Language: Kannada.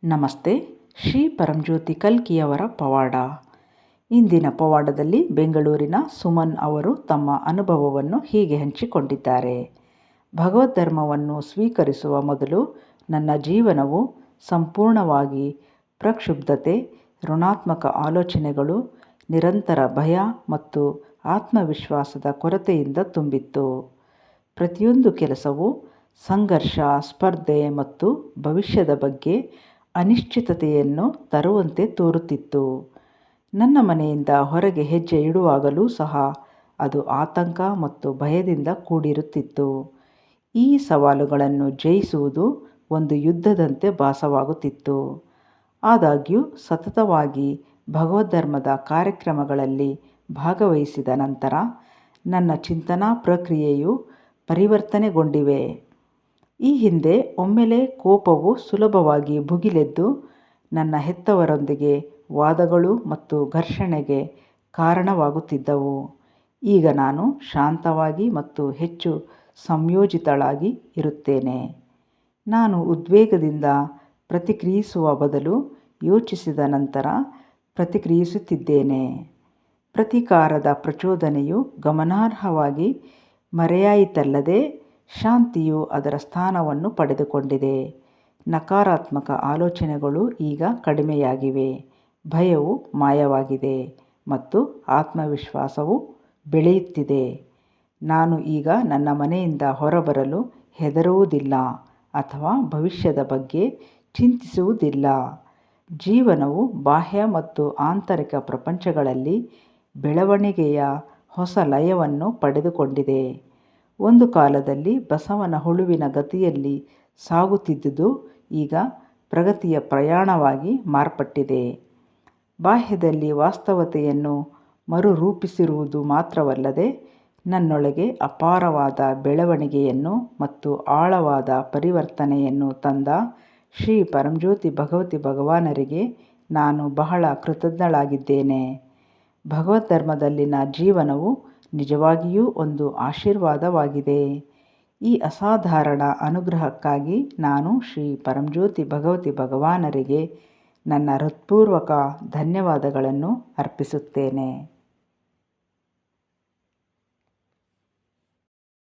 ನಮಸ್ತೆ. ಶ್ರೀ ಪರಂಜ್ಯೋತಿ ಕಲ್ಕಿಯವರ ಪವಾಡ. ಇಂದಿನ ಪವಾಡದಲ್ಲಿ ಬೆಂಗಳೂರಿನ ಸುಮನ್ ಅವರು ತಮ್ಮ ಅನುಭವವನ್ನು ಹೀಗೆ ಹಂಚಿಕೊಂಡಿದ್ದಾರೆ. ಭಗವದ್ ಧರ್ಮವನ್ನು ಸ್ವೀಕರಿಸುವ ಮೊದಲು ನನ್ನ ಜೀವನವು ಸಂಪೂರ್ಣವಾಗಿ ಪ್ರಕ್ಷುಬ್ಧತೆ, ಋಣಾತ್ಮಕ ಆಲೋಚನೆಗಳು, ನಿರಂತರ ಭಯ ಮತ್ತು ಆತ್ಮವಿಶ್ವಾಸದ ಕೊರತೆಯಿಂದ ತುಂಬಿತ್ತು. ಪ್ರತಿಯೊಂದು ಕೆಲಸವು ಸಂಘರ್ಷ, ಸ್ಪರ್ಧೆ ಮತ್ತು ಭವಿಷ್ಯದ ಬಗ್ಗೆ ಅನಿಶ್ಚಿತತೆಯನ್ನು ತರುವಂತೆ ತೋರುತ್ತಿತ್ತು. ನನ್ನ ಮನೆಯಿಂದ ಹೊರಗೆ ಹೆಜ್ಜೆ ಇಡುವಾಗಲೂ ಸಹ ಅದು ಆತಂಕ ಮತ್ತು ಭಯದಿಂದ ಕೂಡಿರುತ್ತಿತ್ತು. ಈ ಸವಾಲುಗಳನ್ನು ಜಯಿಸುವುದು ಒಂದು ಯುದ್ಧದಂತೆ ಭಾಸವಾಗುತ್ತಿತ್ತು. ಆದಾಗ್ಯೂ ಸತತವಾಗಿ ಭಗವದ್ಧರ್ಮದ ಕಾರ್ಯಕ್ರಮಗಳಲ್ಲಿ ಭಾಗವಹಿಸಿದ ನಂತರ ನನ್ನ ಚಿಂತನಾ ಪ್ರಕ್ರಿಯೆಯು ಪರಿವರ್ತನೆಗೊಂಡಿವೆ. ಈ ಹಿಂದೆ ಒಮ್ಮೆಲೇ ಕೋಪವು ಸುಲಭವಾಗಿ ಭುಗಿಲೆದ್ದು ನನ್ನ ಹೆತ್ತವರೊಂದಿಗೆ ವಾದಗಳು ಮತ್ತು ಘರ್ಷಣೆಗೆ ಕಾರಣವಾಗುತ್ತಿದ್ದವು. ಈಗ ನಾನು ಶಾಂತವಾಗಿ ಮತ್ತು ಹೆಚ್ಚು ಸಂಯೋಜಿತಳಾಗಿ ಇರುತ್ತೇನೆ. ನಾನು ಉದ್ವೇಗದಿಂದ ಪ್ರತಿಕ್ರಿಯಿಸುವ ಬದಲು ಯೋಚಿಸಿದ ನಂತರ ಪ್ರತಿಕ್ರಿಯಿಸುತ್ತಿದ್ದೇನೆ. ಪ್ರತೀಕಾರದ ಪ್ರಚೋದನೆಯು ಗಮನಾರ್ಹವಾಗಿ ಮರೆಯಾಯಿತಲ್ಲದೆ ಶಾಂತಿಯು ಅದರ ಸ್ಥಾನವನ್ನು ಪಡೆದುಕೊಂಡಿದೆ. ನಕಾರಾತ್ಮಕ ಆಲೋಚನೆಗಳು ಈಗ ಕಡಿಮೆಯಾಗಿವೆ, ಭಯವು ಮಾಯವಾಗಿದೆ ಮತ್ತು ಆತ್ಮವಿಶ್ವಾಸವು ಬೆಳೆಯುತ್ತಿದೆ. ನಾನು ಈಗ ನನ್ನ ಮನೆಯಿಂದ ಹೊರಬರಲು ಹೆದರುವುದಿಲ್ಲ ಅಥವಾ ಭವಿಷ್ಯದ ಬಗ್ಗೆ ಚಿಂತಿಸುವುದಿಲ್ಲ. ಜೀವನವು ಬಾಹ್ಯ ಮತ್ತು ಆಂತರಿಕ ಪ್ರಪಂಚಗಳಲ್ಲಿ ಬೆಳವಣಿಗೆಯ ಹೊಸ ಲಯವನ್ನು ಪಡೆದುಕೊಂಡಿದೆ. ಒಂದು ಕಾಲದಲ್ಲಿ ಬಸವನ ಹುಳುವಿನ ಗತಿಯಲ್ಲಿ ಸಾಗುತ್ತಿದ್ದುದು ಈಗ ಪ್ರಗತಿಯ ಪ್ರಯಾಣವಾಗಿ ಮಾರ್ಪಟ್ಟಿದೆ. ಬಾಹ್ಯದಲ್ಲಿ ವಾಸ್ತವತೆಯನ್ನು ಮರುರೂಪಿಸಿರುವುದು ಮಾತ್ರವಲ್ಲದೆ ನನ್ನೊಳಗೆ ಅಪಾರವಾದ ಬೆಳವಣಿಗೆಯನ್ನು ಮತ್ತು ಆಳವಾದ ಪರಿವರ್ತನೆಯನ್ನು ತಂದ ಶ್ರೀ ಪರಂಜ್ಯೋತಿ ಭಗವತಿ ಭಗವಾನರಿಗೆ ನಾನು ಬಹಳ ಕೃತಜ್ಞಳಾಗಿದ್ದೇನೆ. ಭಗವದ್ಧರ್ಮದಲ್ಲಿನ ಜೀವನವು ನಿಜವಾಗಿಯೂ ಒಂದು ಆಶೀರ್ವಾದವಾಗಿದೆ. ಈ ಅಸಾಧಾರಣ ಅನುಗ್ರಹಕ್ಕಾಗಿ ನಾನು ಶ್ರೀ ಪರಂಜ್ಯೋತಿ ಭಗವತಿ ಭಗವಾನರಿಗೆ ನನ್ನ ಹೃತ್ಪೂರ್ವಕ ಧನ್ಯವಾದಗಳನ್ನು ಅರ್ಪಿಸುತ್ತೇನೆ.